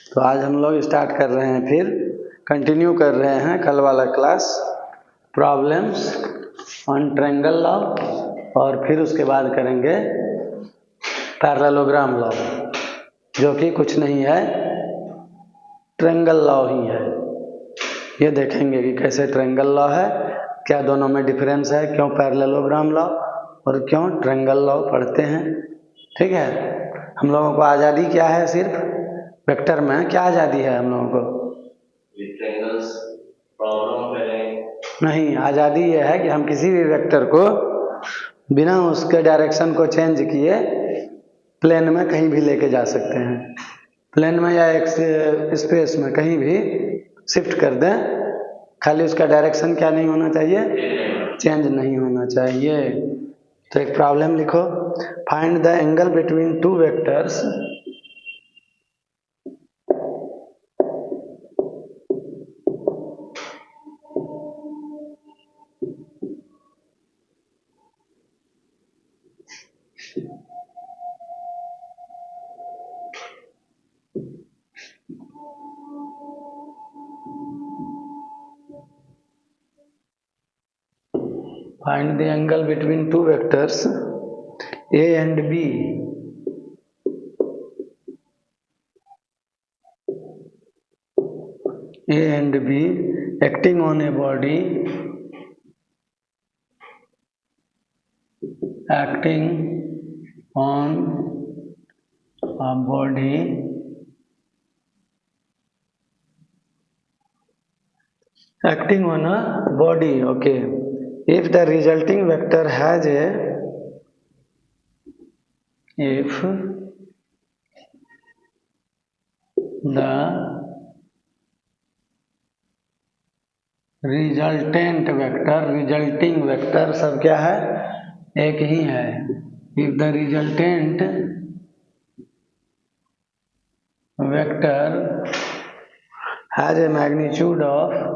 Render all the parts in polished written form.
तो आज हम लोग स्टार्ट कर रहे हैं, फिर कंटिन्यू कर रहे हैं कल वाला class, problems on triangle law, और फिर उसके बाद करेंगे पैरेललोग्राम लॉ, जो कि कुछ नहीं है, ट्रायंगल लॉ ही है। ये देखेंगे कि कैसे ट्रायंगल लॉ है, क्या दोनों में डिफरेंस है, क्यों पैरेललोग्राम लॉ और क्यों ट्रायंगल लॉ पढ़ते हैं। ठीक है, हम लोगों को आज़ादी क्या है, सिर्फ वेक्टर में क्या आज़ादी है हम लोगों को? नहीं, आज़ादी ये है कि हम किसी भी वेक्टर को बिना उसके डायरेक्शन को चेंज किए प्लेन में कहीं भी लेके जा सकते हैं। प्लेन में या एक स्पेस में कहीं भी शिफ्ट कर दें, खाली उसका डायरेक्शन क्या नहीं होना चाहिए, चेंज नहीं होना चाहिए। तो एक प्रॉब्लम लिखो, find the angle between two vectors Find the angle between two vectors A and B. A and B acting on a body, acting on a body okay. If the resulting vector has a resulting vector सब क्या है, एक ही है। If the resultant vector has a magnitude of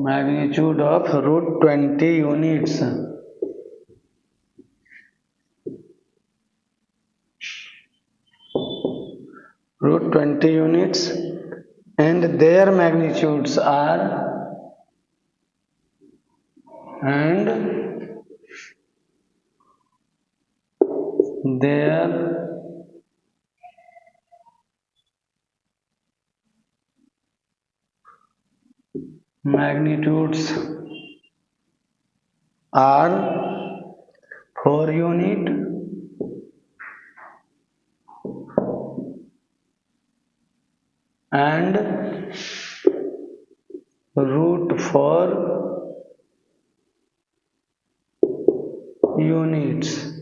magnitude of root 20 units, and their magnitudes are magnitudes are 4 unit and root 4 units.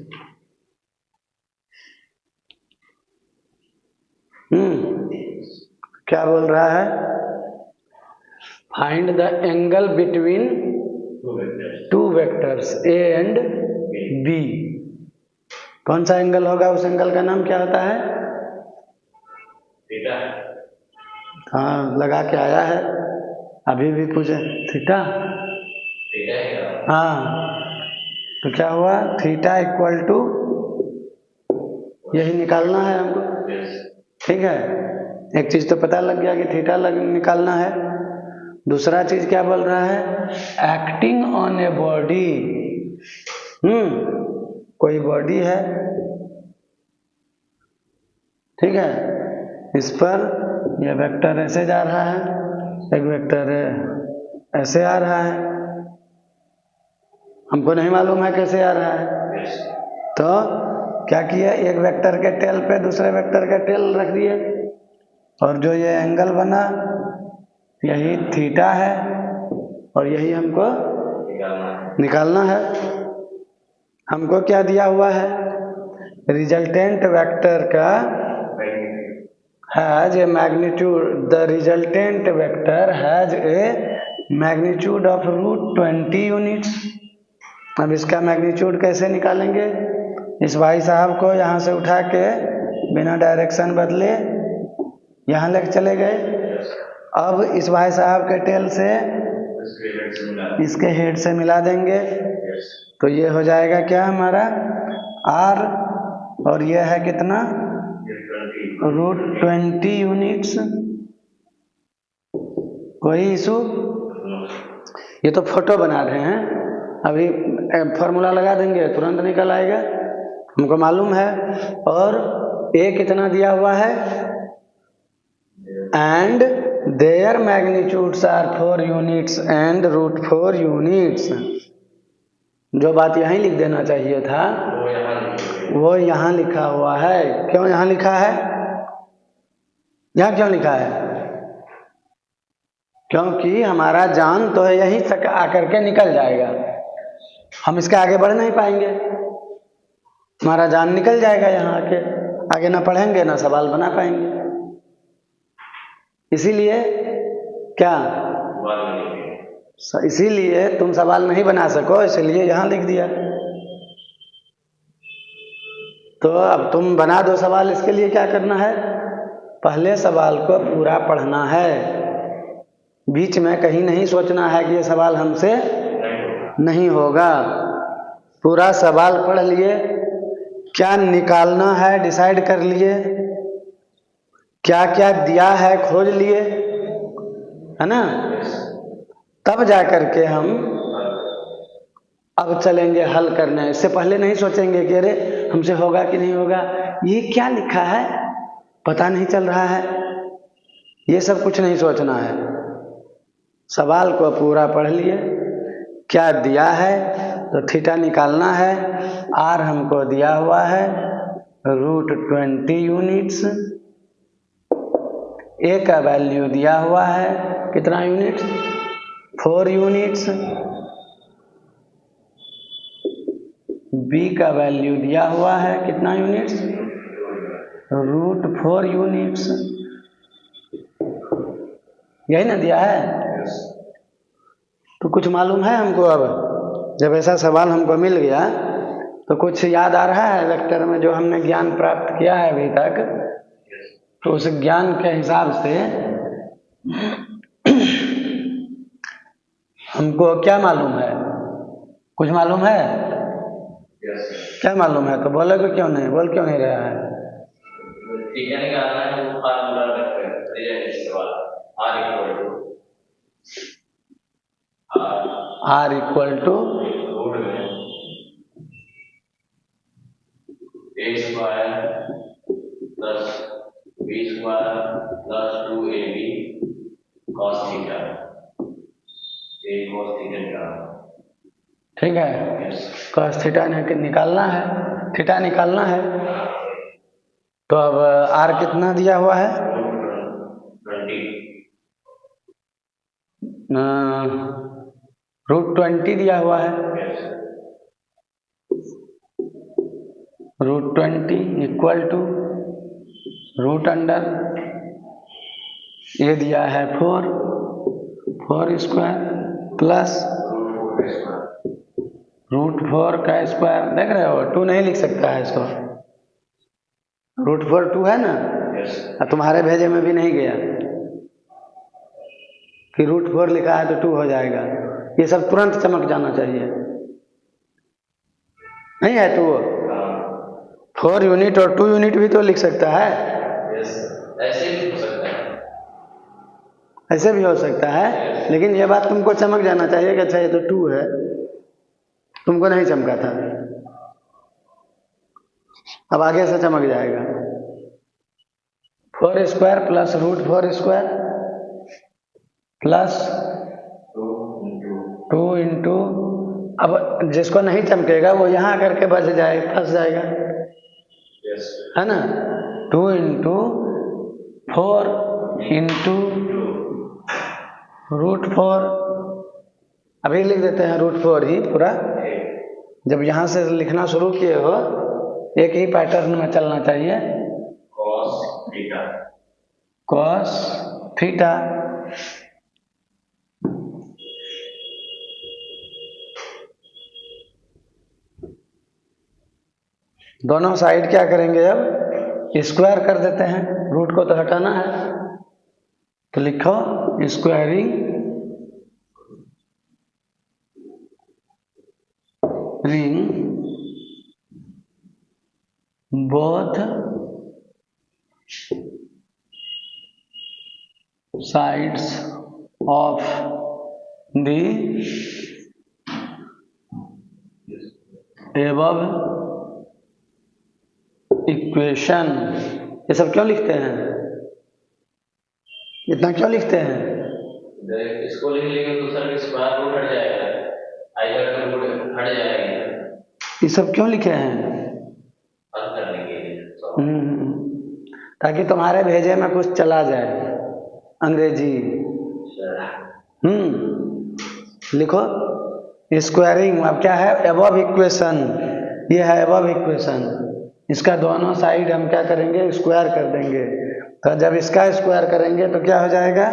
क्या बोल रहा है? Find the angle between two vectors A and B। कौन सा angle होगा? उस angle का नाम क्या होता है? थीटा। हाँ, लगा के आया है, अभी भी पूछे थीटा। हाँ, तो क्या हुआ? थीटा इक्वल टू, यही निकालना है हमको। ठीक है, एक चीज तो पता लग गया कि थीटा निकालना है। दूसरा चीज क्या बोल रहा है? Acting on a body. कोई बॉडी है, ठीक है, इस पर यह वेक्टर ऐसे जा रहा है, एक वेक्टर ऐसे आ रहा है, हमको नहीं मालूम है कैसे आ रहा है। तो क्या किया, एक वेक्टर के टेल पे दूसरे वेक्टर का टेल रख दिए, और जो ये एंगल बना यही थीटा है, और यही हमको निकालना है। हमको क्या दिया हुआ है? रिजल्टेंट वेक्टर का has a magnitude, the resultant vector has a magnitude of root 20 units. अब इसका मैग्नीट्यूड कैसे निकालेंगे? इस भाई साहब को यहाँ से उठा के बिना डायरेक्शन बदले यहाँ लेके चले गए, अब इस भाई साहब के टेल से इसके हेड से मिला देंगे, तो ये हो जाएगा क्या हमारा R, और ये है कितना √20 यूनिट्स। कोई इशू? ये तो फोटो बना रहे हैं, अभी फॉर्मूला लगा देंगे तुरंत निकल आएगा, हमको मालूम है। और A कितना दिया हुआ है, and their magnitudes are 4 units and √4 units. जो बात यहीं लिख देना चाहिए था वो यहाँ लिखा हुआ है। क्यों यहाँ लिखा है? यहाँ क्यों लिखा है? क्योंकि हमारा जान तो यहीं तक आकर के निकल जाएगा, हम इसके आगे बढ़ नहीं पाएंगे, हमारा जान निकल जाएगा यहाँ आके, आगे ना पढ़ेंगे ना सवाल बना पाएंगे। इसीलिए क्या, इसीलिए तुम सवाल नहीं बना सको, इसलिए यहाँ लिख दिया। तो अब तुम बना दो सवाल, इसके लिए क्या करना है, पहले सवाल को पूरा पढ़ना है, बीच में कहीं नहीं सोचना है कि ये सवाल हमसे नहीं होगा। पूरा सवाल पढ़ लिए, क्या निकालना है डिसाइड कर लिए, क्या क्या दिया है खोज लिए, है ना, तब जा कर के हम अब चलेंगे हल करने। इससे पहले नहीं सोचेंगे कि अरे हमसे होगा कि नहीं होगा, ये क्या लिखा है पता नहीं चल रहा है, ये सब कुछ नहीं सोचना है। सवाल को पूरा पढ़ लिए, क्या दिया है तो थीटा निकालना है, R हमको दिया हुआ है √20 यूनिट्स, A का वैल्यू दिया हुआ है कितना यूनिट्स, 4 यूनिट्स, B का वैल्यू दिया हुआ है कितना यूनिट्स, √4 यूनिट्स, यही ना दिया है। तो कुछ मालूम है हमको। अब जब ऐसा सवाल हमको मिल गया तो कुछ याद आ रहा है वेक्टर में जो हमने ज्ञान प्राप्त किया है अभी तक, तो उस ज्ञान के हिसाब से हमको क्या मालूम है, कुछ मालूम है? क्या मालूम है? तो बोलोगे क्यों नहीं, बोल क्यों नहीं रहा है? R equal to A square plus B square plus 2AB cos theta, A cos theta. ठीक है, cos थीटा निकालना है, थीटा निकालना है। तो अब R कितना दिया हुआ है, 20 दिया हुआ है, √20 इक्वल टू रूट अंडर ये दिया है 4 स्क्वायर प्लस √4 का स्क्वायर। देख रहे हो 2 नहीं लिख सकता है इसको, √4 2 है ना, तुम्हारे भेजे में भी नहीं गया कि √4 लिखा है तो 2 हो जाएगा। ये सब तुरंत चमक जाना चाहिए, नहीं है तो वो 4 यूनिट और 2 यूनिट भी तो लिख सकता है। ऐसे भी हो सकता है, ऐसे भी हो सकता है, लेकिन ये बात तुमको चमक जाना चाहिए कि अच्छा ये तो 2 है, तुमको नहीं चमका था, अब आगे से चमक जाएगा। 4 square plus √4 square plus 2 into, अब जिसको नहीं चमकेगा वो यहाँ करके बच जाए, फंस जाएगा, है ना। 2 इंटू 4 इंटू √4, अभी लिख देते हैं √4 ही पूरा। जब यहाँ से लिखना शुरू किए हो एक ही पैटर्न में चलना चाहिए, cos थीटा दोनों साइड क्या करेंगे, अब स्क्वायर कर देते हैं, रूट को तो हटाना है, तो लिखो squaring ring both sides of the above equation। ये सब क्यों लिखते हैं? इतना क्यों लिखते हैं? इसको लिख लेंगे तो सर स्क्वायर रूट हट जाएगा, आइदर का रूट हट जाएगा। ये सब क्यों लिखे हैं? हल करने के लिए, ताकि तुम्हारे भेजे में कुछ चला जाए अंग्रेजी। लिखो स्क्वायरिंग। अब क्या है? Above equation. ये है एबव इक्वेशन। इसका दोनों साइड हम क्या करेंगे? स्क्वायर कर देंगे। तो जब इसका स्क्वायर करेंगे तो क्या हो जाएगा?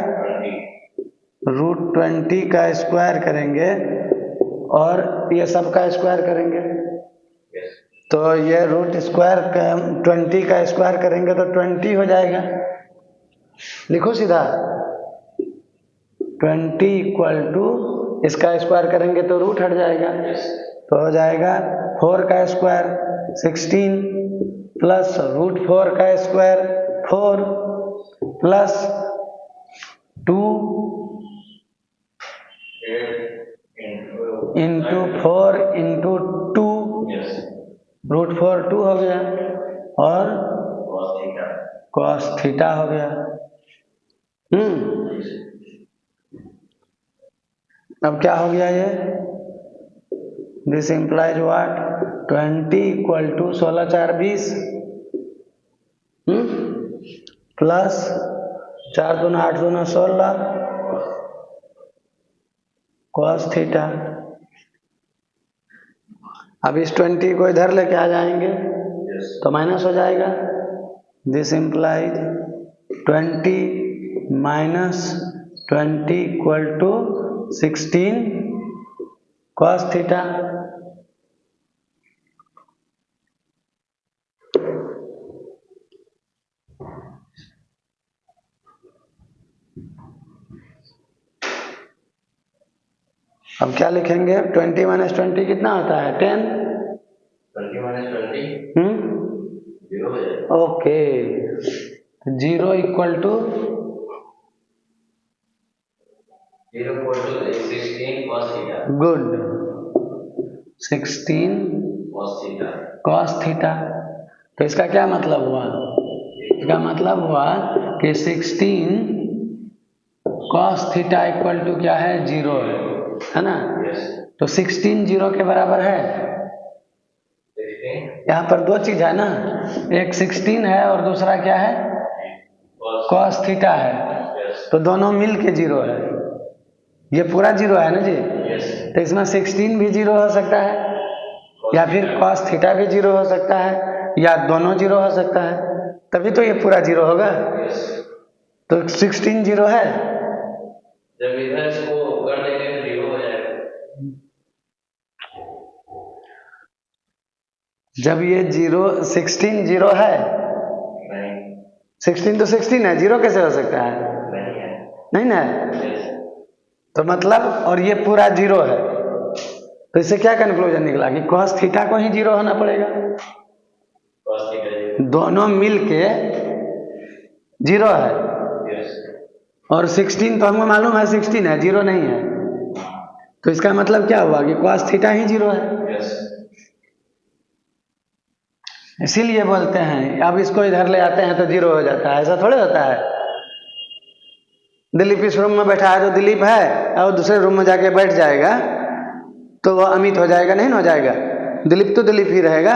√20 का स्क्वायर करेंगे और ये सब का स्क्वायर करेंगे तो ये √20 का स्क्वायर करेंगे तो 20 हो जाएगा। लिखो सीधा 20 = इसका स्क्वायर करेंगे तो रूट हट जाएगा तो हो जाएगा 4 का स्क्वायर 16 प्लस √4 का स्क्वायर 4 प्लस 2 इंटू 4 इंटू 2 √4 2 हो गया और cos थीटा हो गया। अब क्या हो गया ये? This implies what? 20 = 16 4 20 प्लस 4 दूना 8 दूना 16 cos थीटा। अब इस 20 को इधर लेके आ जाएंगे तो माइनस हो जाएगा। This implies 20 - 20 = 16 cos theta. अब क्या लिखेंगे? 20 - 20 कितना होता है? 10। 20 - 20 0 हो जाएगा। Okay 0 = 16 cos theta. Good 16 cos theta. तो इसका क्या मतलब हुआ? इसका मतलब हुआ कि 16 cos थीटा = क्या है? 0 है ना? तो 16 0 के बराबर है। यहाँ पर दो चीज है ना, एक 16 है और दूसरा क्या है? cos थीटा है। तो दोनों मिल के 0 है। ये पूरा 0 है ना जी? तो इसमें 16 भी 0 हो सकता है या फिर cos थीटा भी 0 हो सकता है या दोनों 0 हो सकता है, तभी तो ये पूरा 0 होगा। तो 16 0 है। जब इधर इसको कर देंगे तो 0 हो जाएगा। जब ये 16 0 है। नहीं 16 तो 16 है, 0 कैसे हो सकता है? नहीं है। नहीं ना? तो मतलब और ये पूरा 0 है तो इससे क्या कंक्लूजन निकला कि cos थीटा को ही 0 होना पड़ेगा। cos थीटा दोनों मिल के 0 है और 16 तो हमको मालूम है 16 है, 0 नहीं है। तो इसका मतलब क्या हुआ कि cos थीटा ही 0 है। इसीलिए बोलते हैं। अब इसको इधर ले आते हैं तो 0 हो जाता है, ऐसा थोड़े होता है। दिलीप इस रूम में बैठा है तो दिलीप है और दूसरे रूम में जाके बैठ जाएगा तो वो अमित हो जाएगा, नहीं हो जाएगा? दिलीप तो दिलीप ही रहेगा।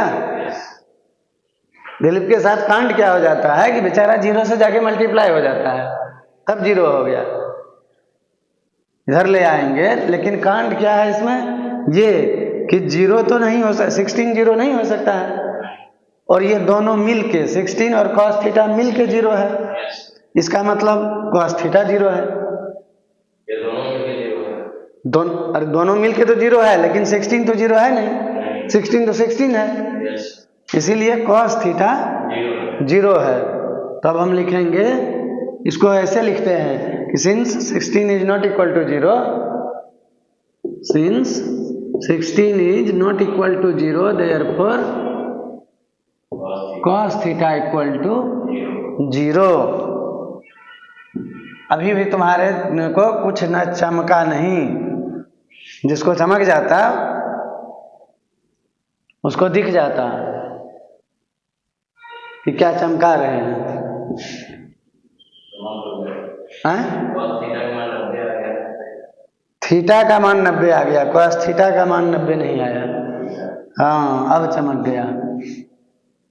दिलीप के साथ कांड क्या हो जाता है कि बेचारा 0 से जाके मल्टीप्लाई हो जाता है, तब 0 हो गया। इधर ले आएंगे लेकिन कांड क्या है इसमें? ये कि 0 तो नहीं हो सकता, 16 0 नहीं हो सकता है और ये दोनों मिल के 16 और cos थीटा मिल के 0 है। इसका मतलब cos थीटा 0 है। ये दोनों मिलके 0 है। दोनों मिलके तो 0 है लेकिन 16 तो 0 है नहीं। 16 तो 16 है, इसीलिए cos थीटा 0 है। तब हम लिखेंगे, इसको ऐसे लिखते हैं कि since 16 is not equal to 0, since 16 is not equal to 0, therefore cos theta equal to 0। अभी भी तुम्हारे को कुछ न चमका नहीं, जिसको चमक जाता उसको दिख जाता कि क्या चमका रहे हैं। थीटा का मान 90 आ गया, cos थीटा का मान 90 नहीं आया। हाँ, अब चमक गया।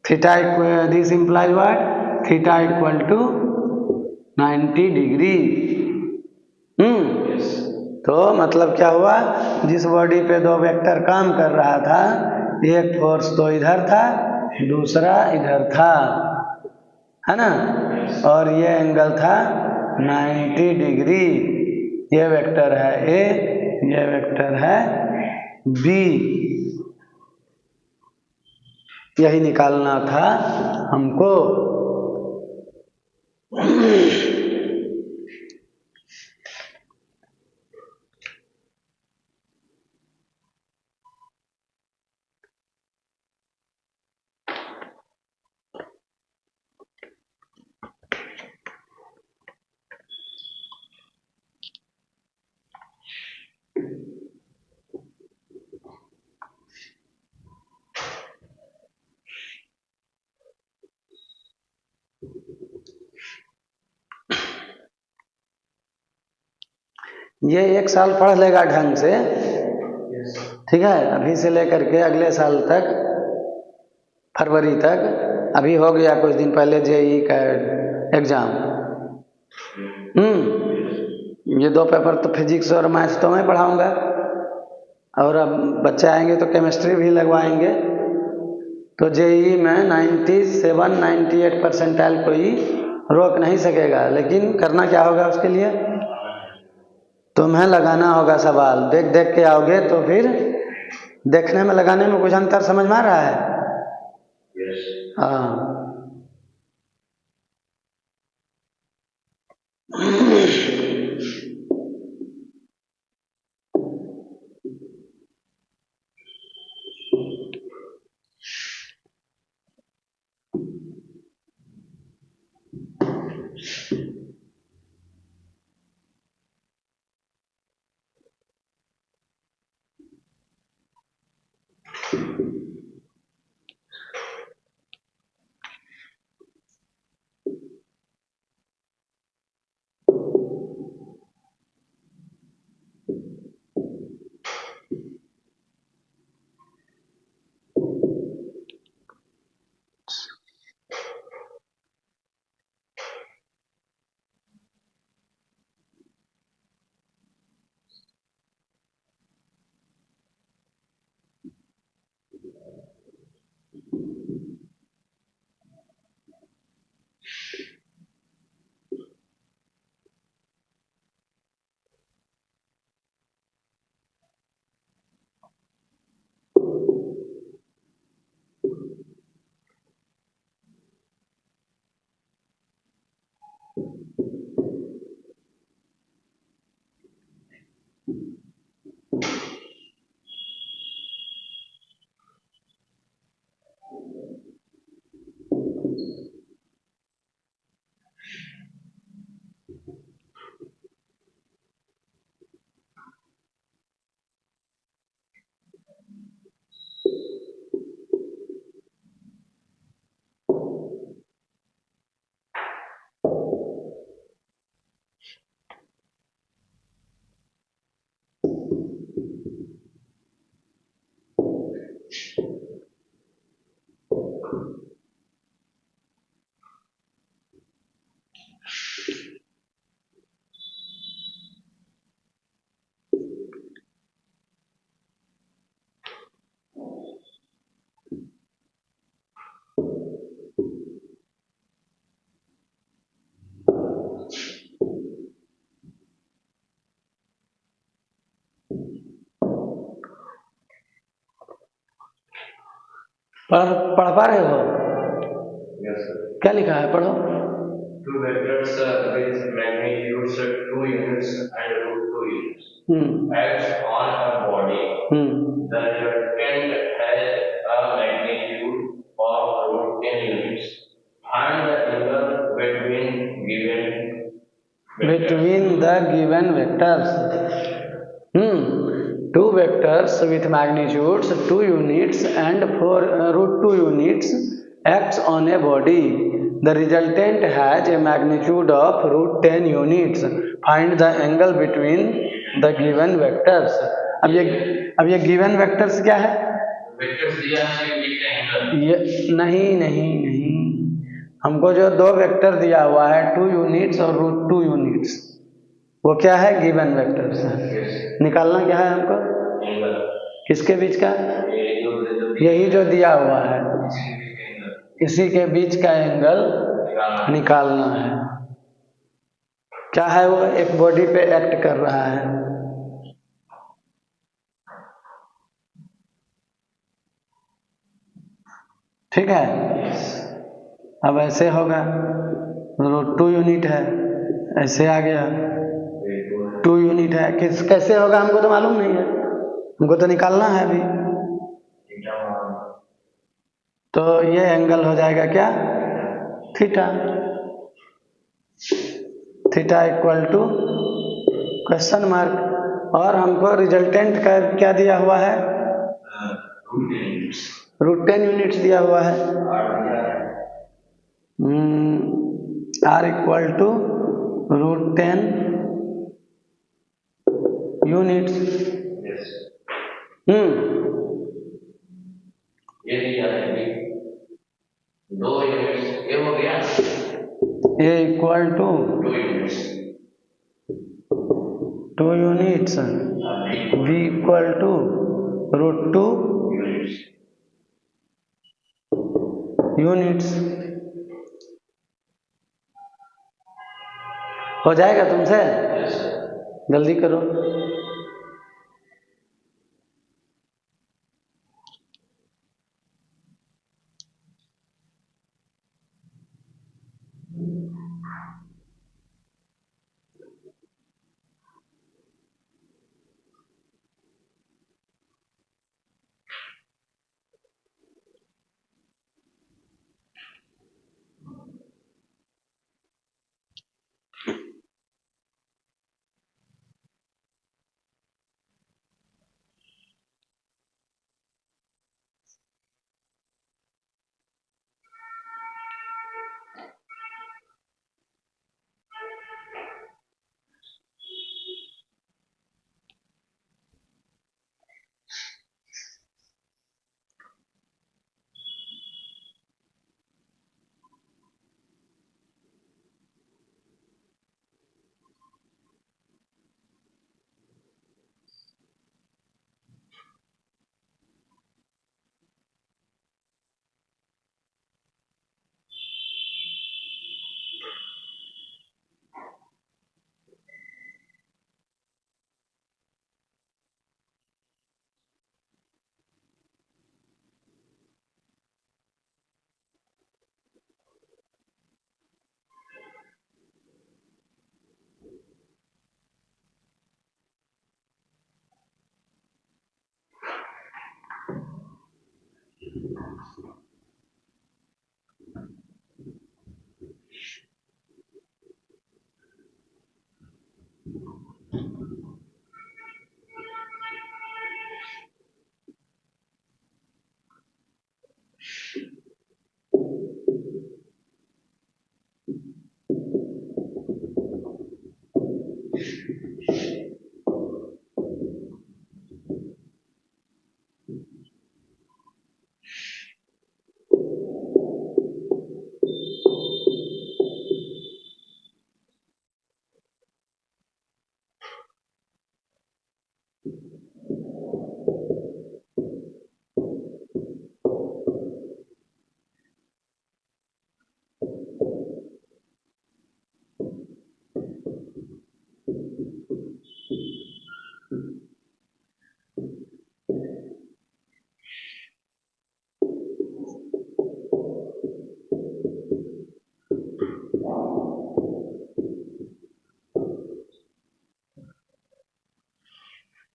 Theta equal, this implies what, theta equal to 90 degree. तो मतलब क्या हुआ, जिस बॉडी पे दो वेक्टर काम कर रहा था, एक फोर्स तो इधर था, दूसरा इधर था, है ना, और ये एंगल था 90 डिग्री। ये वेक्टर है ए, ये वेक्टर है बी। यही निकालना था हमको। ये 1 साल पढ़ लेगा ढंग से, ठीक है, अभी से लेकर के अगले साल तक, फरवरी तक। अभी हो गया कुछ दिन पहले जेईई का एग्जाम। ये 2 पेपर तो फिजिक्स और मैथ्स तो मैं पढ़ाऊंगा, और अब बच्चे आएंगे तो केमिस्ट्री भी लगवाएंगे। तो जेईई में 97-98 परसेंटाइल कोई रोक नहीं सकेगा। लेकिन करना क्या होगा उसके लिए, तुम्हें लगाना होगा सवाल। देख देख के आओगे तो फिर देखने में लगाने में कुछ अंतर समझ में आ रहा है? हाँ। पढ़ पा रहे हो? Yes, sir. क्या लिखा है, पढ़ो। two vectors with magnitudes 2 units and root 2 units acts on a body. The resultant has a magnitude of root 10 units. Find the angle between the given vectors. Two vectors with magnitudes 2 units and 4 root 2 units acts on a body. The resultant has a magnitude of root 10 units. Find the angle between the given vectors. अब ये given vectors क्या है? Vectors दिया है एक angle. ये नहीं, हमको जो दो वेक्टर दिया हुआ है 2 यूनिट्स और रूट 2 यूनिट्स, वो क्या है? गिवन वेक्टर्स है। निकालना क्या है हमको? एंगल। किसके बीच का? यही जो दिया हुआ है, इसी के बीच का एंगल निकालना है। क्या है वो? एक बॉडी पे एक्ट कर रहा है। ठीक है, अब ऐसे होगा, रूट 2 यूनिट है, ऐसे आ गया 2 यूनिट है। कैसे होगा हमको तो मालूम नहीं है, हमको तो निकालना है अभी। तो ये एंगल हो जाएगा क्या? Theta. Theta equal to question mark. और हमको रिजल्टेंट का क्या दिया हुआ है? रूट 10 यूनिट्स दिया हुआ है। R equal to root 10 units. ये दिया है 2 यूनिट्स, ये हो गया A equal to 2 units, B equal to root 2 units. हो जाएगा तुमसे? जल्दी करो।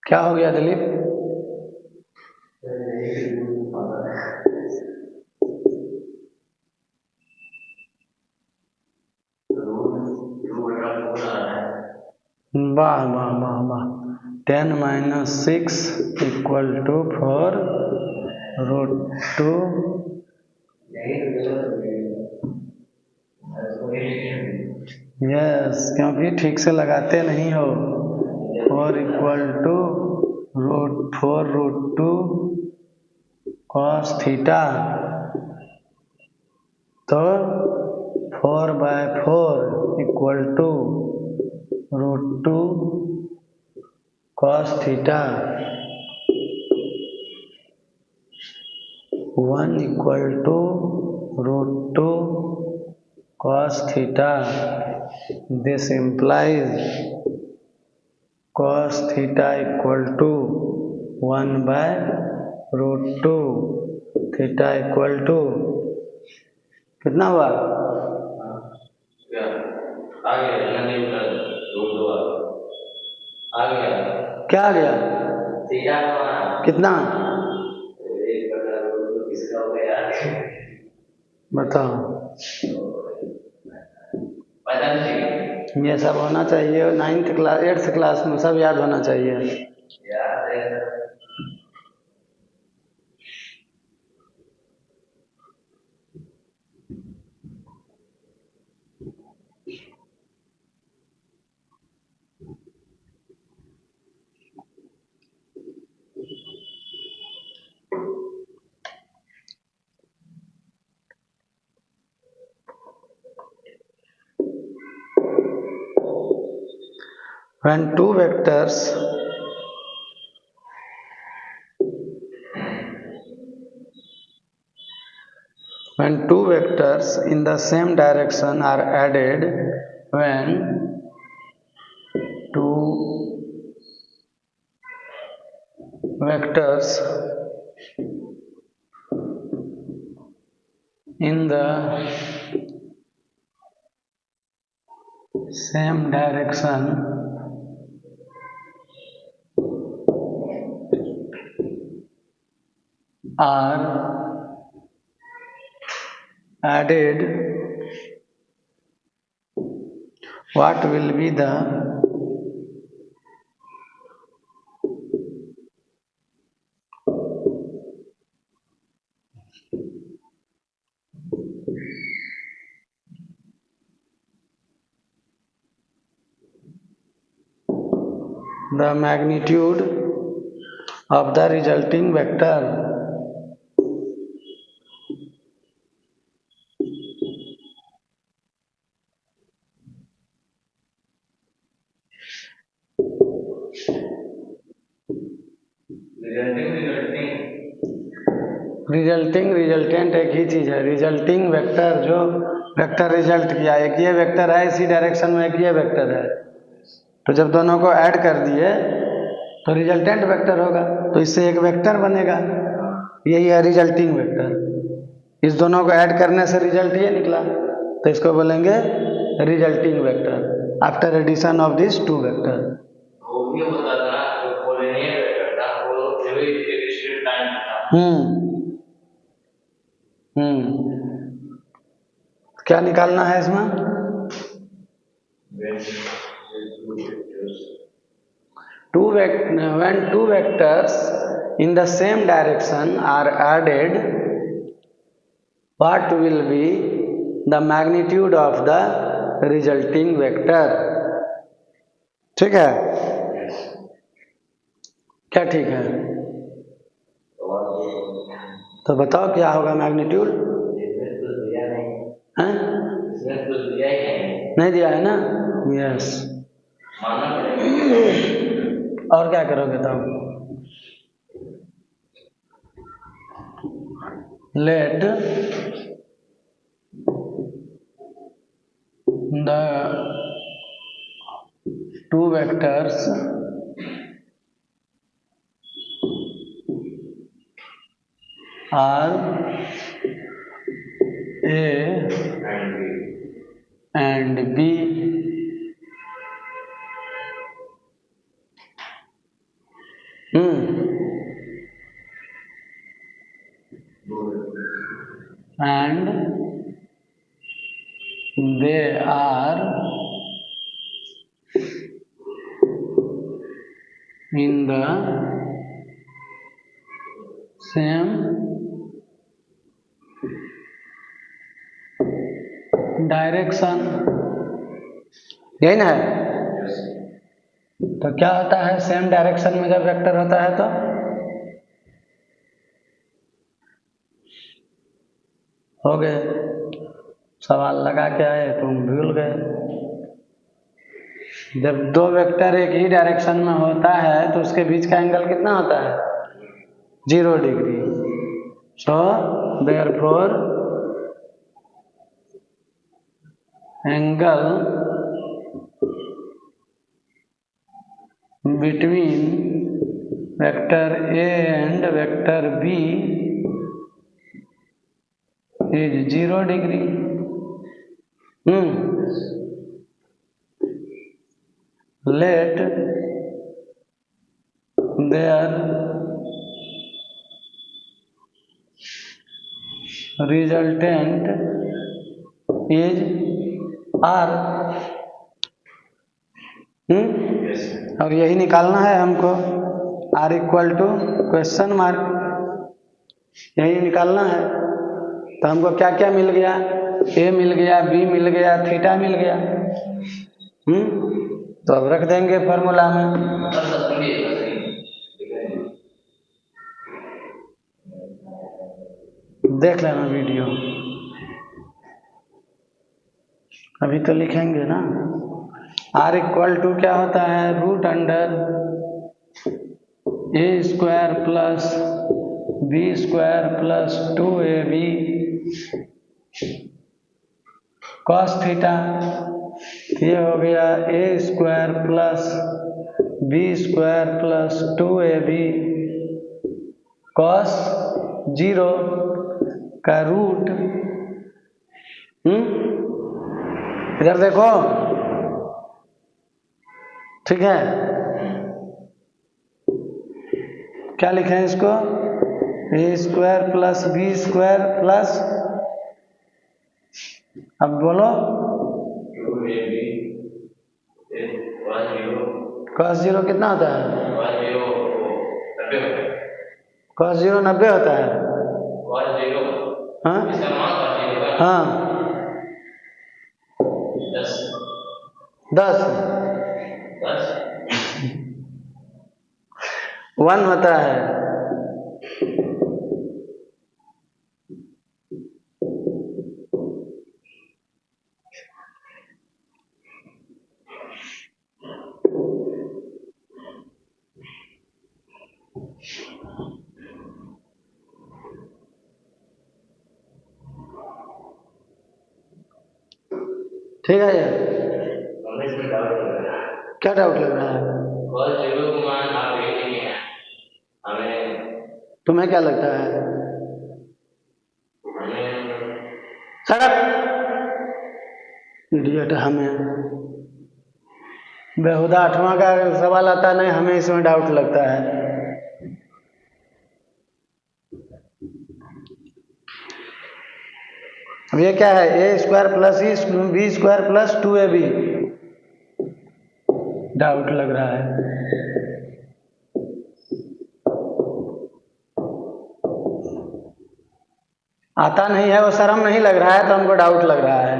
क्या हो गया दिलीप? वाह वाह वाह वाह। 10 - 6 = 4 √2। यस, क्योंकि ठीक से लगाते नहीं हो। 4 = √4 cos थीटा। तो 4/4 = √2 cos theta. 1 = √2 cos theta. This implies cos theta = 1/√2 theta = कितना हुआ? आ गया क्या आ गया? थीटा कितना? बताओ। ये सब होना चाहिए 9th क्लास 8th क्लास में, सब याद होना चाहिए। When two vectors in the same direction are added, when two vectors in the same direction are added, what will be the magnitude of the resulting vector? Resultant एक ही चीज है। Resulting vector जो vector result किया, एक ये vector है इसी direction में, एक ये वेक्टर है, तो जब दोनों को ऐड कर दिए तो रिजल्टेंट वेक्टर होगा, तो इससे एक वेक्टर बनेगा। यही है रिजल्टिंग वेक्टर। इस दोनों को ऐड करने से रिजल्ट ये निकला, तो इसको बोलेंगे resulting vector after addition of this two vector. क्या निकालना है इसमें? When two vectors in the same direction are added, what will be the magnitude of the resulting vector? ठीक है? क्या ठीक है? तो बताओ क्या होगा मैग्नीट्यूड? नहीं दिया है ना? यस। और क्या करोगे तब? Let the two vectors are A and B and they are in the same direction, यही ना है। तो क्या होता है सेम डायरेक्शन में जब वेक्टर होता है तो हो गए, सवाल लगा के आए तुम भूल गए। जब दो वेक्टर एक ही डायरेक्शन में होता है तो उसके बीच का एंगल कितना होता है 0 degree. So therefore angle between vector A and vector B is 0 degree. Let their resultant is R. और यही निकालना है हमको, R equal to question mark, यही निकालना है। तो हमको क्या क्या मिल गया, A मिल गया, B मिल गया, थीटा मिल गया। तो अब रख देंगे फॉर्मूला में। देख लेना वीडियो, अभी तो लिखेंगे ना। R इक्वल टू क्या होता है root under A square plus B square plus 2AB cos theta. ये हो गया A square plus B square plus 2AB cos 0 का रूट। इधर देखो, ठीक है। क्या लिखे हैं इसको, A square plus B square plus, अब बोलो cos 0 कितना होता है, cos 0 90 होता है। हाँ हाँ 10 1 होता है। ठीक है यार, क्या डाउट लग रहा है तुम्हें, क्या लगता है? सड़क इडियट, हमें बेहुदा 8वां का सवाल आता नहीं, हमें इसमें डाउट लगता है। अब ये क्या है, A square plus B square plus 2AB, doubt लग रहा है। आता नहीं है, वो शर्म नहीं लग रहा है तो हमको डाउट लग रहा है,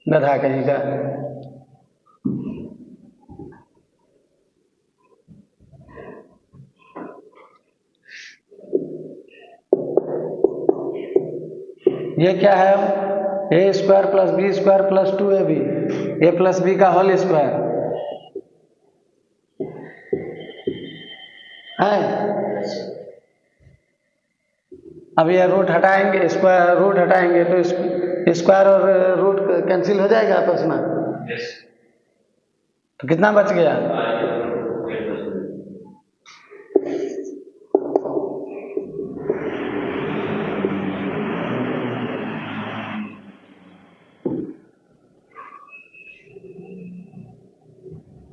गधा कहीं का। ये क्या है, A square plus B square plus 2AB, A plus B का होल स्क्वायर है। अब ये रूट हटाएंगे, स्क्वायर रूट हटाएंगे तो स्क्वायर और रूट कैंसिल हो जाएगा आपस में। तो कितना बच गया,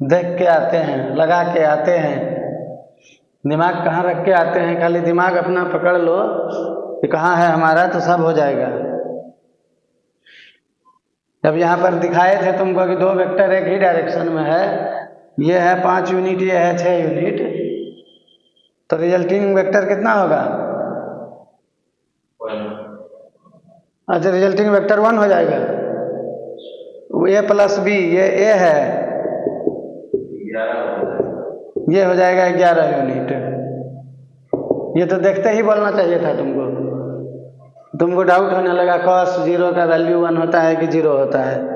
देख के आते हैं, लगा के आते हैं। दिमाग कहाँ रख के आते हैं, खाली दिमाग अपना पकड़ लो कि कहाँ है हमारा, तो सब हो जाएगा। जब यहाँ पर दिखाए थे तुमको कि दो वेक्टर एक ही डायरेक्शन में है, ये है 5 यूनिट, ये है 6 यूनिट, तो रिजल्टिंग वेक्टर कितना होगा? अच्छा, रिजल्टिंग वेक्टर 1 हो जाएगा। ए प्लस बी, ये ए है, ये हो जाएगा 11 यूनिट। ये तो देखते ही बोलना चाहिए था तुमको डाउट होने लगा cos 0 का वैल्यू 1 होता है कि 0 होता है।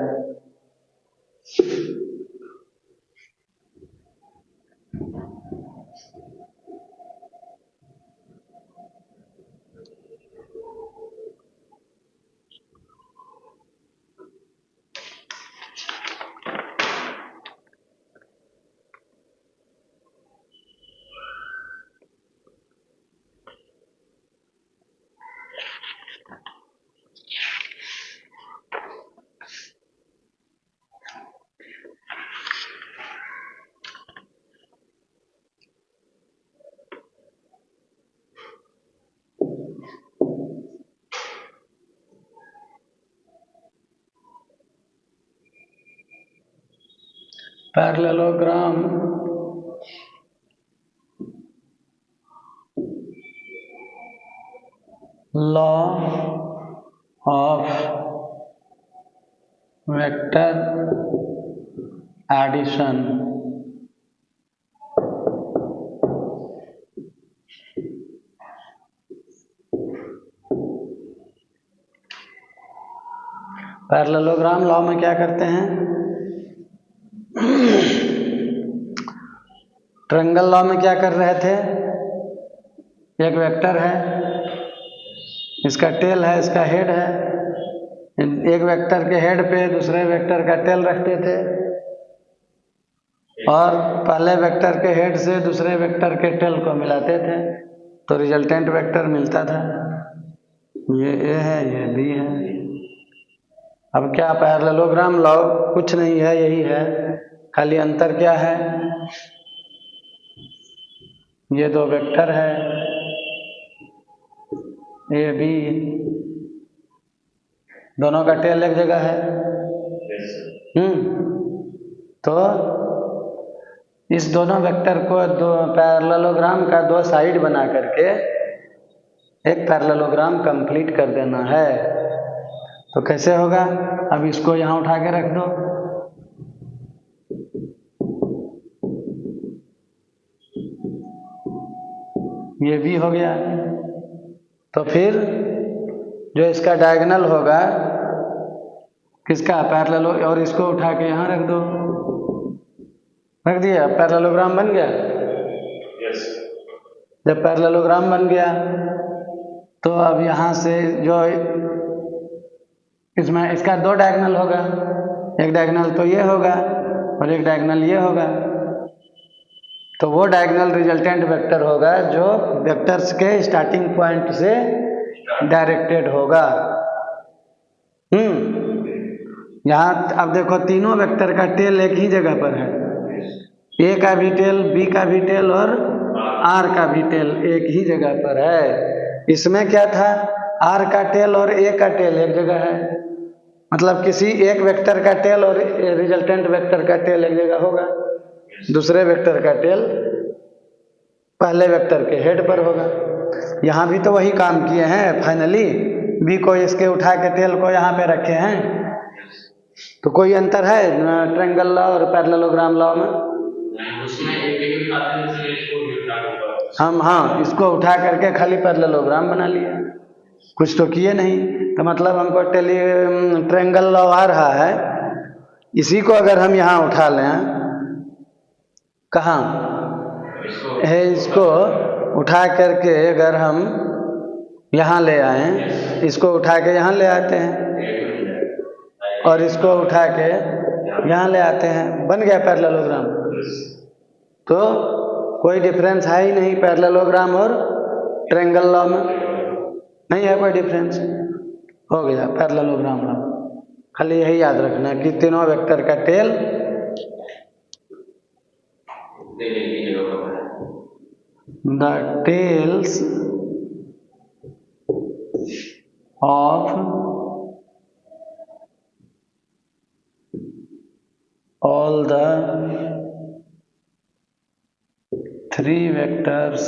Parallelogram law of vector addition. Parallelogram law में क्या करते हैं? ट्रायंगल लॉ में क्या कर रहे थे? एक वेक्टर है, इसका टेल है, इसका हेड है, एक वेक्टर के हेड पे दूसरे वेक्टर का टेल रखते थे और पहले वेक्टर के हेड से दूसरे वेक्टर के टेल को मिलाते थे तो रिजल्टेंट वेक्टर मिलता था। ये ए है, ये बी है। अब क्या पैरेललोग्राम लॉ कुछ नहीं है, यही है, खाली अंतर क्या है? ये दो वेक्टर है ए बी, दोनों का टेल एक जगह है। तो इस दोनों वेक्टर को दो पैरेललोग्राम का दो साइड बना करके एक पैरेललोग्राम कंप्लीट कर देना है। तो कैसे होगा? अब इसको यहाँ उठा के रख दो, ये भी हो गया। तो फिर जो इसका डायगोनल होगा किसका? पैरेलल, और इसको उठा के यहाँ रख दो, रख दिया, पैरेललोग्राम बन गया। yes. जब पैरेललोग्राम बन गया तो अब यहाँ से जो इसमें इसका दो डायगोनल होगा, एक डायगोनल तो ये होगा और एक डायगोनल ये होगा, तो वो डायगोनल रिजल्टेंट वेक्टर होगा जो वेक्टर्स के स्टार्टिंग पॉइंट से डायरेक्टेड होगा। यहाँ अब देखो तीनों वेक्टर का टेल एक ही जगह पर है, ए का भी टेल, बी का भी टेल और आर का भी टेल एक ही जगह पर है। इसमें क्या था? आर का टेल और ए का टेल एक जगह है, मतलब किसी एक वेक्टर का टेल और रिजल्टेंट वेक्टर का टेल एक जगह होगा, दूसरे वेक्टर का टेल पहले वेक्टर के हेड पर होगा। यहाँ भी तो वही काम किए हैं। फाइनली बी को इसके उठा के टेल को यहाँ पे रखे हैं, तो कोई अंतर है ट्रायंगल लॉ और पैरेललोग्राम लॉ में? उसमें एक ही खाते हैं, इसलिए इसको भी उठा के हम हाँ इसको उठा करके खाली पैरेललोग्राम बना लिया, कुछ तो किए नहीं। तो मतलब हमको ट्रायंगल लॉ आ रहा है, इसी को अगर हम यहाँ उठा लें, कहाँ है, इसको उठा करके अगर हम यहाँ ले आए, इसको उठा के यहाँ ले आते हैं और इसको उठा के यहाँ ले आते हैं, बन गया पैरेललोग्राम। तो कोई डिफरेंस है ही नहीं पैरेललोग्राम और ट्रायंगल लॉ में, नहीं है कोई डिफरेंस, हो गया पैरेललोग्राम लॉ। खाली यही याद रखना कि तीनों वेक्टर का टेल दे the tails of all the three vectors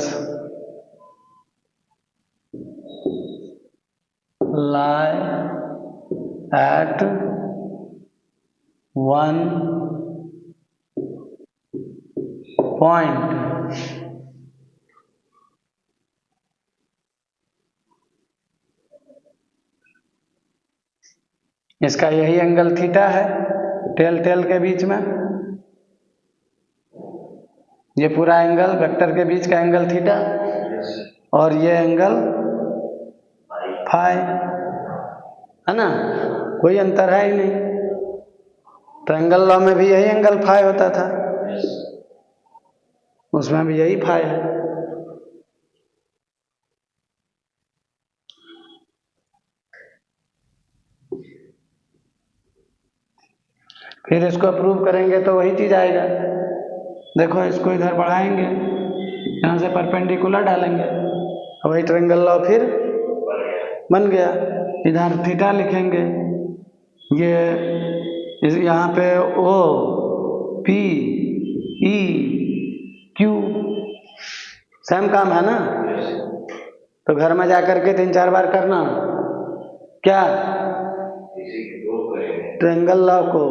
lie at one point. इसका यही एंगल थीटा है टेल टेल के बीच में, ये पूरा एंगल वेक्टर के बीच का एंगल थीटा और ये एंगल फाई है ना, कोई अंतर है ही नहीं। ट्रायंगल लॉ में भी यही एंगल फाई होता था, उसमें भी यही फाई है। फिर इसको प्रूव करेंगे तो वही चीज आएगा। देखो इसको इधर बढ़ाएंगे, यहाँ से परपेंडिकुलर डालेंगे, वही ट्रायंगल लॉ फिर बन गया। इधर थीटा लिखेंगे, ये यहाँ पे O P E Q same काम है ना। तो घर में जाकर के 3-4 बार करना क्या, ट्रायंगल लॉ को।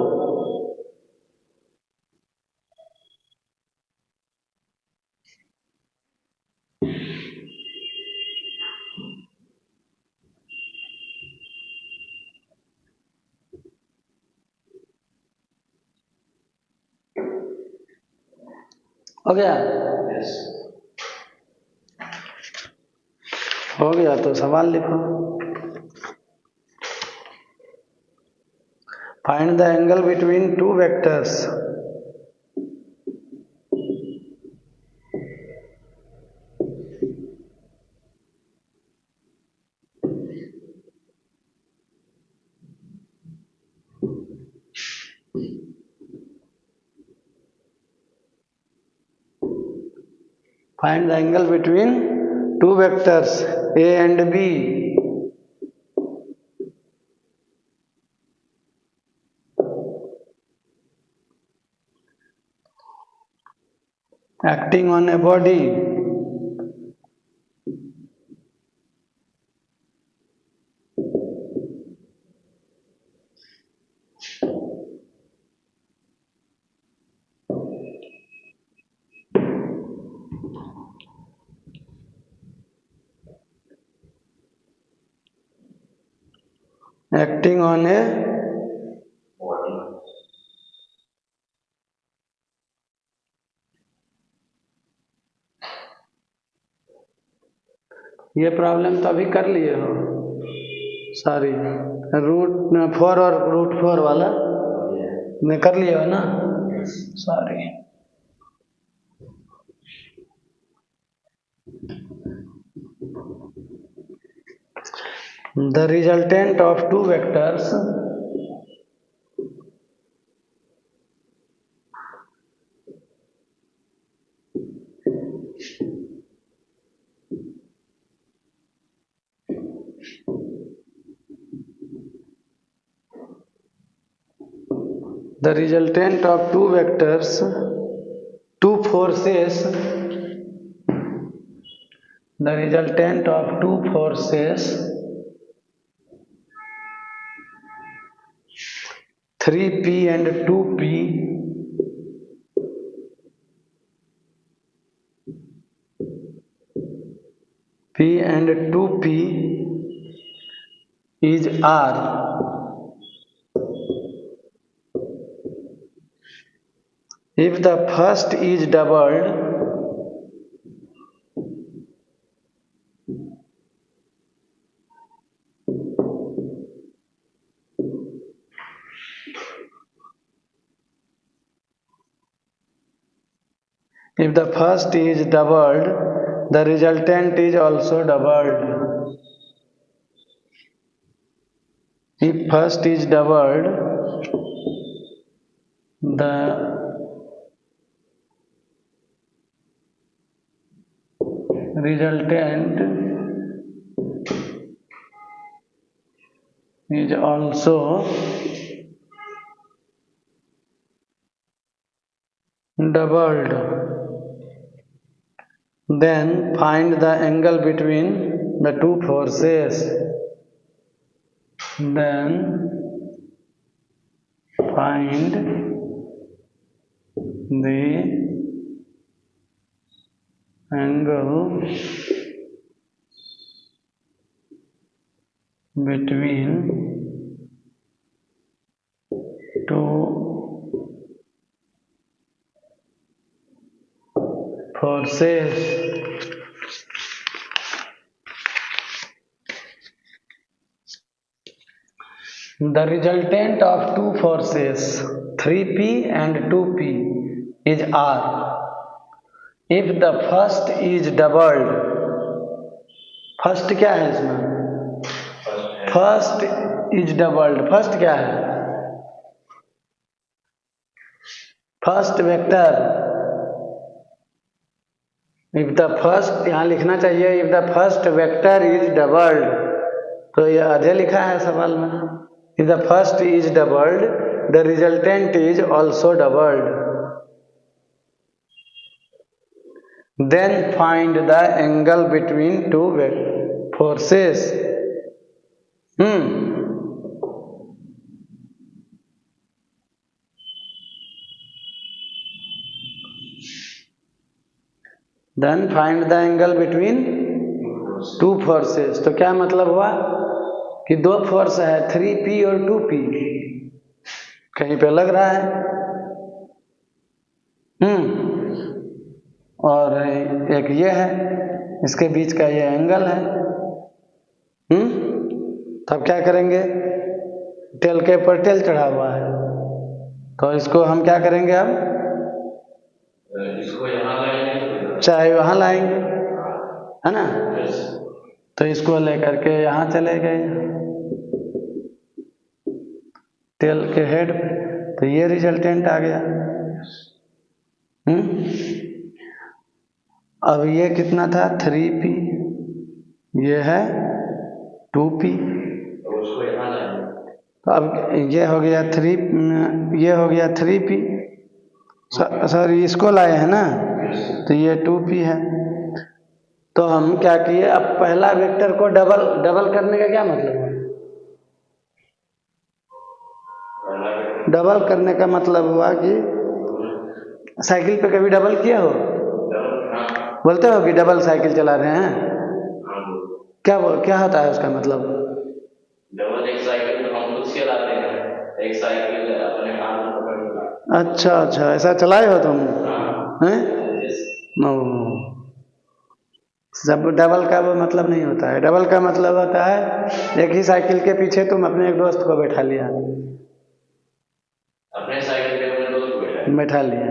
हो गया? हो गया तो सवाल लिखो। Find the angle between two vectors Find the angle between two vectors A and B. Acting on a body. Acting on a ये प्रॉब्लम तो अभी कर लिए हो सारी, √4 और √4 वाला ने कर लिए हो ना सारी। The resultant of two vectors two forces, the resultant of two forces 3p and 2p p and 2p is R if the first is doubled the resultant is also doubled. If first is doubled, the resultant is also doubled. Then find the angle between the two forces. Then find the angle between two forces. The resultant of two forces 3p and 2p is R. If the first is doubled, first क्या है इसमें? First is doubled. First क्या है? First vector. If the first, यहाँ लिखना चाहिए if the first vector is doubled, तो ये आधे लिखा है सवाल में. If the first is doubled the resultant is also doubled. Then find the angle between two forces. Then find the angle between two forces. तो क्या मतलब हुआ कि दो फोर्स है 3p और 2p. कहीं पे लग रहा है. और एक ये है, इसके बीच का ये एंगल है. तब क्या करेंगे? टेल के ऊपर टेल चढ़ा हुआ है, तो इसको हम क्या करेंगे? अब इसको यहाँ लाएंगे, चाहे वहां लाएंगे, है ना. तो इसको लेकर के यहाँ चले गए टेल के हेड पे, तो ये रिजल्टेंट आ गया. अब ये कितना था? 3p. ये है 2p. तो अब ये हो गया 3p. सॉरी, इसको लाए हैं ना, तो ये 2p है. तो हम क्या किए? अब पहला वेक्टर को डबल करने का क्या मतलब है? डबल करने का मतलब हुआ कि साइकिल पे कभी डबल किया हो? बोलते हो कि डबल साइकिल चला रहे हैं. क्या होता है उसका मतलब? डबल एक साइकिल तो हम खुद चलाते हैं, एक साइकिल अपने हाथ में पकड़. अच्छा, ऐसा चलाए हो तुम? हैं? सब डबल का वो मतलब नहीं होता है. डबल का मतलब होता है एक ही साइकिल के पीछे तुम अपने एक दोस्त को बैठा लिया. अपने साइकिल पे अपने दोस्त को बैठा लिया,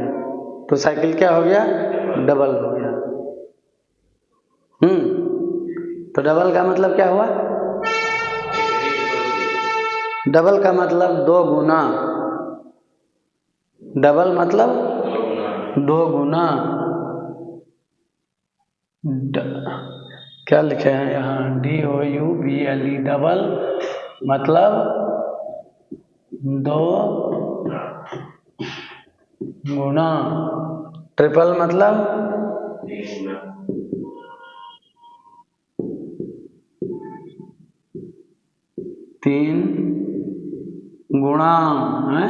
तो साइकिल क्या हो गया? डबल हो गया. तो डबल का मतलब क्या हुआ? डबल का मतलब दो गुना. डबल मतलब दो गुना. क्या लिखे हैं यहाँ? DOUBLE. डबल मतलब दो गुना. ट्रिपल मतलब तीन गुणा है.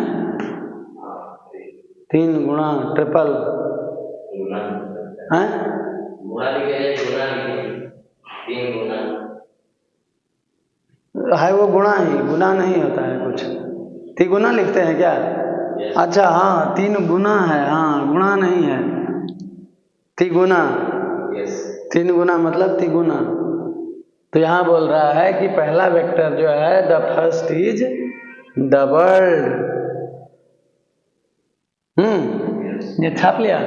3 गुणा. ट्रिपल है. है वो गुणा ही, गुना नहीं होता है कुछ. तिगुना लिखते हैं क्या? अच्छा, हाँ, 3 गुना है. हाँ, गुणा नहीं है, तिगुना. 3 गुना मतलब तिगुना. तो यहाँ बोल रहा है कि पहला वेक्टर जो है द फर्स्ट इज डबल्ड. ये छाप लिया.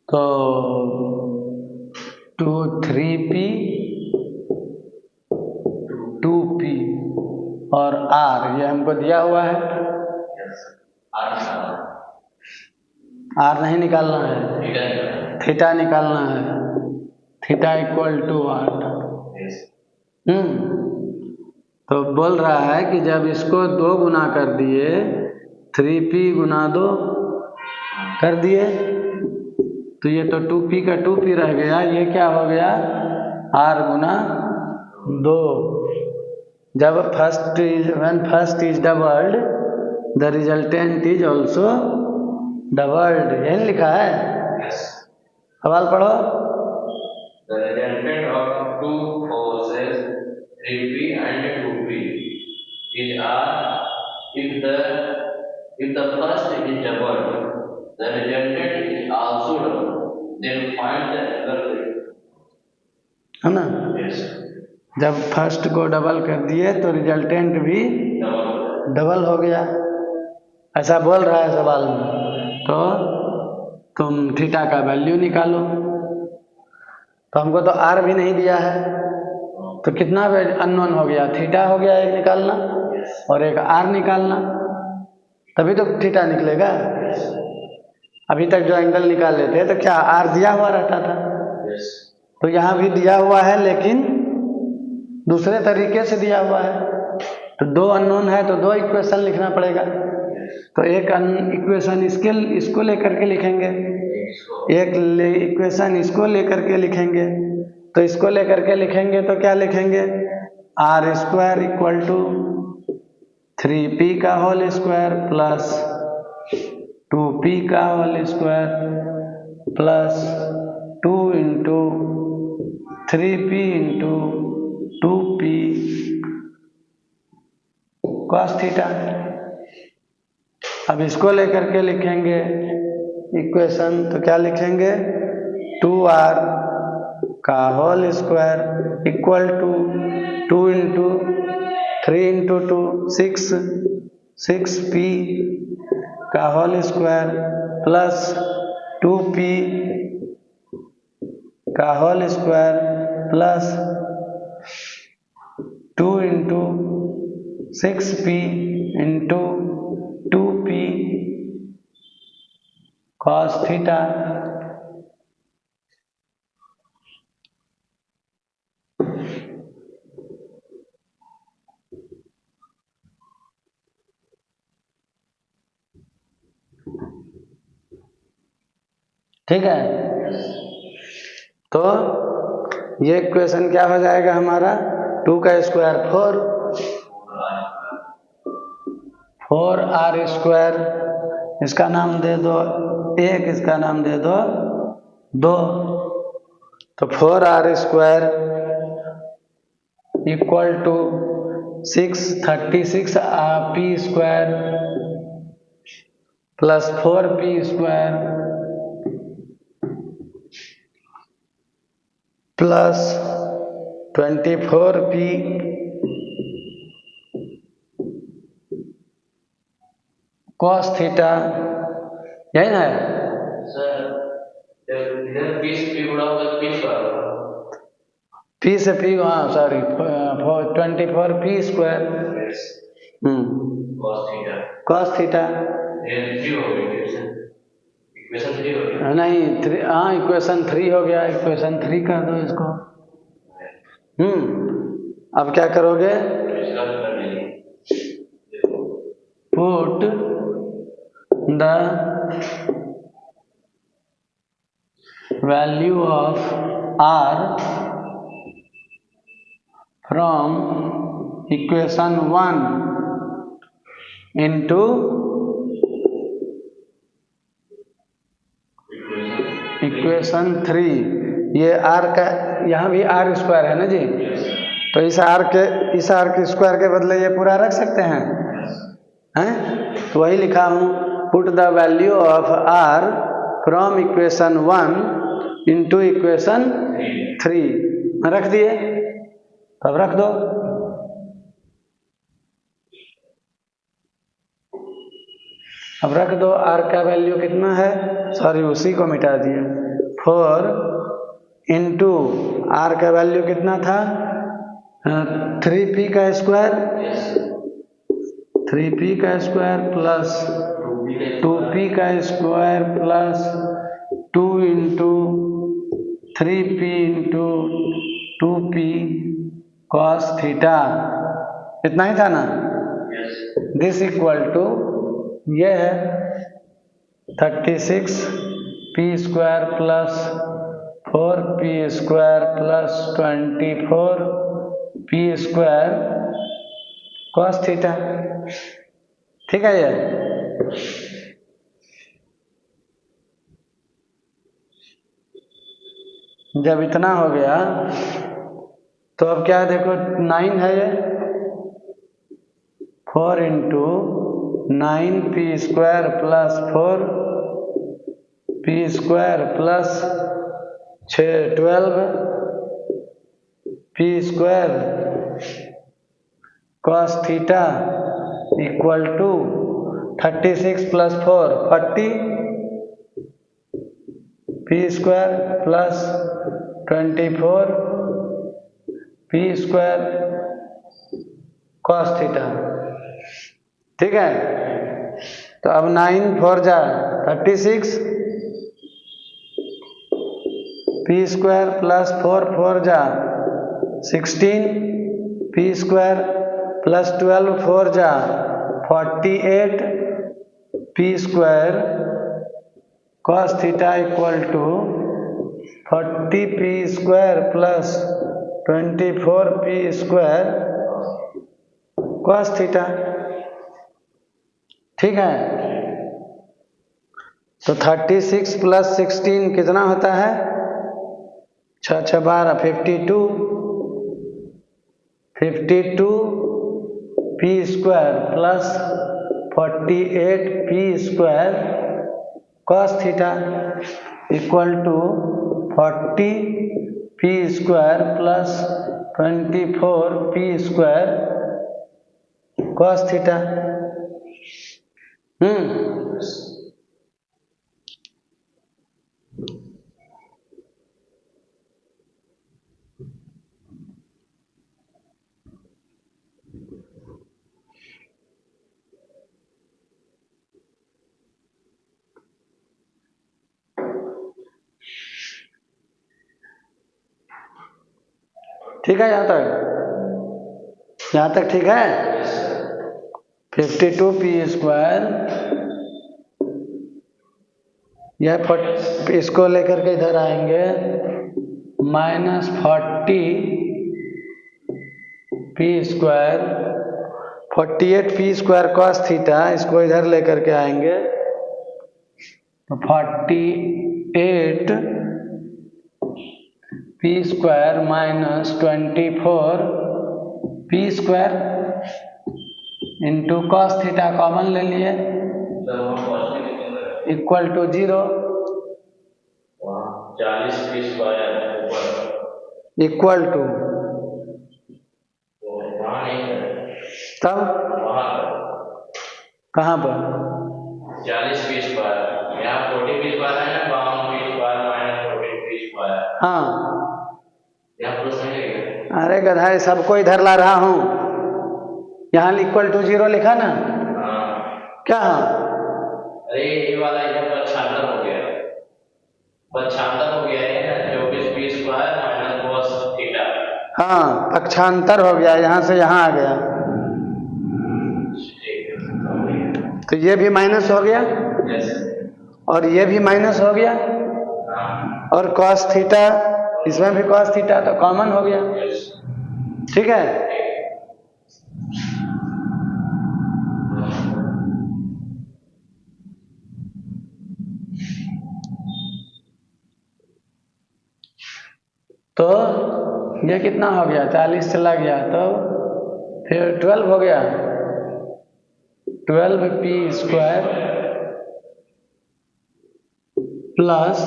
तो 3p 2p और r ये हमको दिया हुआ है। r नहीं निकालना है, थीटा निकालना है। Theta equal to 8। तो बोल रहा है कि जब इसको 2 गुना कर दिए, 3p गुना 2 कर दिए, तो ये तो 2p का 2p रह गया, ये क्या हो गया r गुना 2। जब when first is doubled the resultant is also doubled, यही लिखा है। सवाल पढ़ो। The resultant of two forces 3p and 2p is R. If the first is doubled, the resultant is also doubled. Then find the angle rate. है ना? Yes. जब first को double कर दिए तो रिजल्टेंट भी डबल हो गया, ऐसा बोल रहा है सवाल में। तो तुम थीटा का वैल्यू निकालो। तो हमको तो आर भी नहीं दिया है, तो कितना अननोन हो गया, थीटा हो गया एक निकालना और एक आर निकालना, तभी तो थीटा निकलेगा। अभी तक जो एंगल निकाल लेते तो क्या आर दिया हुआ रहता था। तो यहाँ भी दिया हुआ है लेकिन दूसरे तरीके से दिया हुआ है। तो 2 अननोन है तो 2 इक्वेशन लिखना पड़ेगा। तो एक इक्वेशन इसको लेकर के लिखेंगे, एक इक्वेशन इसको लेकर के लिखेंगे। तो इसको लेकर के लिखेंगे तो क्या लिखेंगे, are square equal to 3p का होल स्क्वायर प्लस 2p का whole square plus 2 into 3p into 2p cos theta. अब इसको लेकर के लिखेंगे इक्वेशन, तो क्या लिखेंगे, 2r का whole square equal to 2 into 3 into 2 6p का होल स्क्वायर प्लस 2p का whole square plus 2 into 6p into 2p cos theta. ठीक है, तो ये इक्वेशन क्या हो जाएगा हमारा, 2 का स्क्वायर 4r स्क्वायर, इसका नाम दे दो 1, इसका नाम दे दो 2। तो 4r square equal to 636 p square plus 4p square plus 24p cos theta, यही ना है सर? इधर p गुणा होगा तो p स्क्वायर होगा। p से p, हाँ sorry, 24p square cos theta ये 3 हो गई, इक्वेशन 3 हो गई। नहीं 3, हाँ इक्वेशन 3 हो गया, इक्वेशन 3 कर दो इसको। अब क्या करोगे, put the value of r from equation 1 into equation 3। ये r का, यहाँ भी r स्क्वायर है ना जी, तो इस r के स्क्वायर के बदले ये पूरा रख सकते हैं, तो वही लिखा हूँ, put the value of r from equation 1 into equation 3। रख दिए, तब रख दो। अब रख दो, r का वैल्यू कितना है, सॉरी उसी को मिटा दिए, 4 इंटू आर का वैल्यू कितना था 3p का स्क्वायर, 3p का स्क्वायर प्लस 2p का square plus 2 into 3p into 2p cos theta, इतना ही था ना। दिस इक्वल टू ये है 36 p square plus 4p square plus 24 p square cos theta. ठीक है ये। जब इतना हो गया तो अब क्या देखो 9 है ये, 4 into 9p square plus 4p square plus 12p square cos theta equal to 36 plus 4 40 p square plus 24 p square cos theta. ठीक है, तो अब 9 4 जा 36 p स्क्वायर प्लस 4 4 जा 16 p स्क्वायर प्लस 12 4 जा 48 p square cos theta equal to 40p square plus 24p square cos theta. ठीक है, तो 36 प्लस 16 कितना होता है 6 6 12 52 p square plus 48p square cos theta equal to 40p square plus 24p square cos theta. ठीक है, यहाँ तक ठीक है। 52p स्क्वायर, यह इसको लेकर के इधर आएंगे minus 40p square 48p square cos theta, इसको इधर लेकर के आएंगे तो 48p square minus 24p square into cos theta common ले लिए equal to 0 40p square equal to तब कहाँ पर 40p स्क्वायर, यहाँ 40p स्क्वायर है ना, 52p square minus 14p square. हाँ, यहाँ प्लस नहीं लिखा। अरे गधा सबको इधर ला रहा हूँ, यहाँ इक्वल टू 0 लिखा ना। हाँ क्या हाँ? अरे ये वाला इधर पक्षांतर हो गया, पक्षांतर हो गया है ना, 24p square minus cos theta. हाँ, पक्षांतर हो गया, यहाँ से यहाँ आ गया, तो ये भी माइनस हो गया और ये भी माइनस हो गया और कॉस थीटा, इसमें भी कॉस थीटा, तो कॉमन हो गया। ठीक है, तो ये कितना हो गया 40 चला गया, तो फिर 12 हो गया, 12p square plus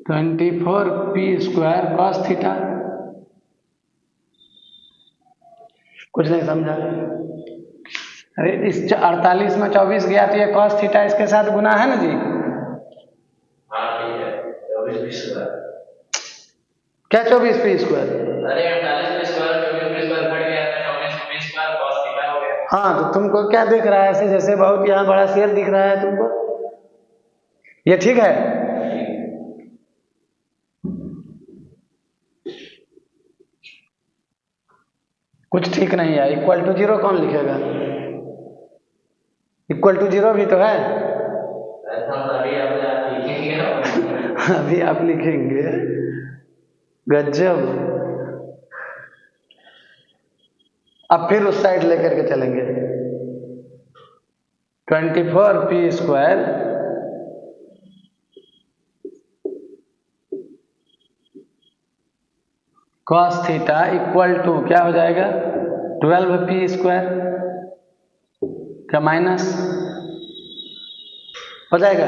24p square cos theta. कुछ नहीं समझा? अरे इस 48 में 24 गया तो ये cos थीटा इसके साथ गुना है ना जी? हाँ ठीक है, 24 क्या 24 पी स्क्वायर? अरे 48 पी स्क्वायर 24 पी स्क्वायर घट गया तो 24 पी स्क्वायर cos थीटा हो गया। हाँ तो तुमको क्या दिख रहा है ऐसे, जैसे बहुत यहाँ बड़ा शेर दिख रहा है तुमको, ये ठीक है? कुछ ठीक नहीं है। इक्वल टू 0 कौन लिखेगा? इक्वल टू 0 भी तो है। अभी आप लिखेंगे, गजब। अब फिर उस साइड लेकर के चलेंगे। 24 p square cos theta equal to क्या हो जाएगा? 12 पी स्क्वायर का माइनस हो जाएगा।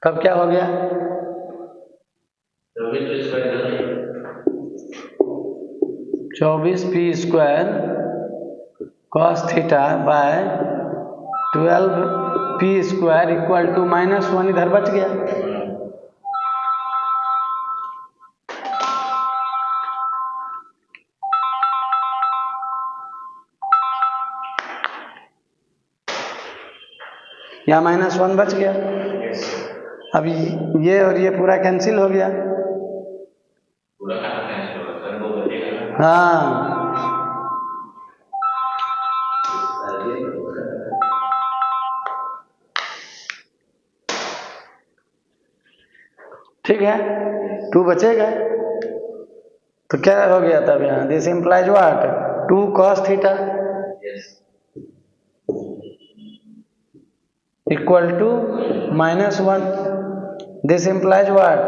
तब क्या हो गया? 24 p square cos theta by 12 p square equal to -1 इधर बच गया। यहाँ -1 बच गया। अब ये और ये पूरा कैंसिल हो गया। हाँ ठीक है, 2 बचेगा। तो क्या हो गया तब यहाँ? This implies what? 2 cos theta equal to -1। This implies what?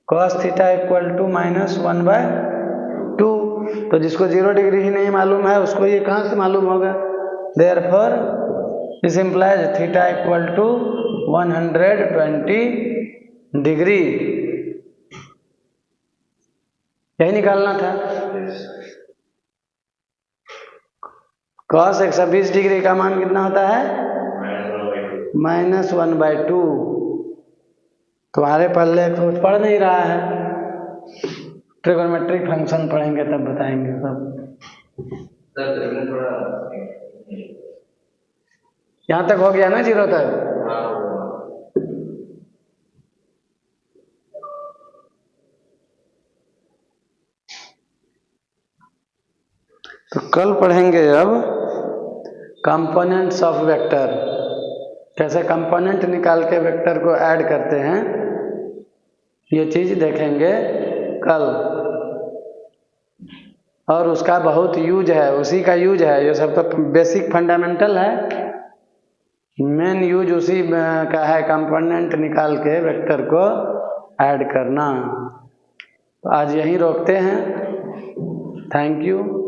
cos theta equal to -1/2। तो जिसको 0 डिग्री ही नहीं मालूम है उसको ये कहाँ से मालूम होगा? Therefore this implies theta equal to 120 degree. यही निकालना था। cos 120 डिग्री का मान कितना होता है? -1/2। तुम्हारे पल्ले कुछ पढ़ नहीं रहा है। ट्रिगोनोमेट्रिक फंक्शन पढ़ेंगे तब बताएंगे सब। यहाँ तक हो गया ना 0 तक? तो कल पढ़ेंगे अब कंपोनेंट्स ऑफ वेक्टर, कैसे कंपोनेंट निकाल के वेक्टर को ऐड करते हैं, ये चीज देखेंगे कल। और उसका बहुत यूज है, उसी का यूज है, ये सब तो बेसिक फंडामेंटल है। मेन यूज उसी का है, कंपोनेंट निकाल के वेक्टर को ऐड करना। तो आज यहीं रोकते हैं। Thank you.